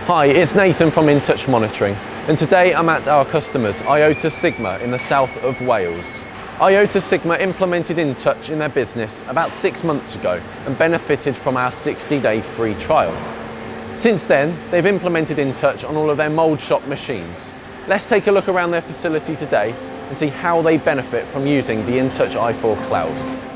Hi, it's Nathan from Intouch Monitoring, and today I'm at our customers, Iota Sigma in the south of Wales. Iota Sigma implemented Intouch in their business about 6 months ago and benefited from our 60-day free trial. Since then, they've implemented Intouch on all of their mould shop machines. Let's take a look around their facility today and see how they benefit from using the Intouch i4 Cloud.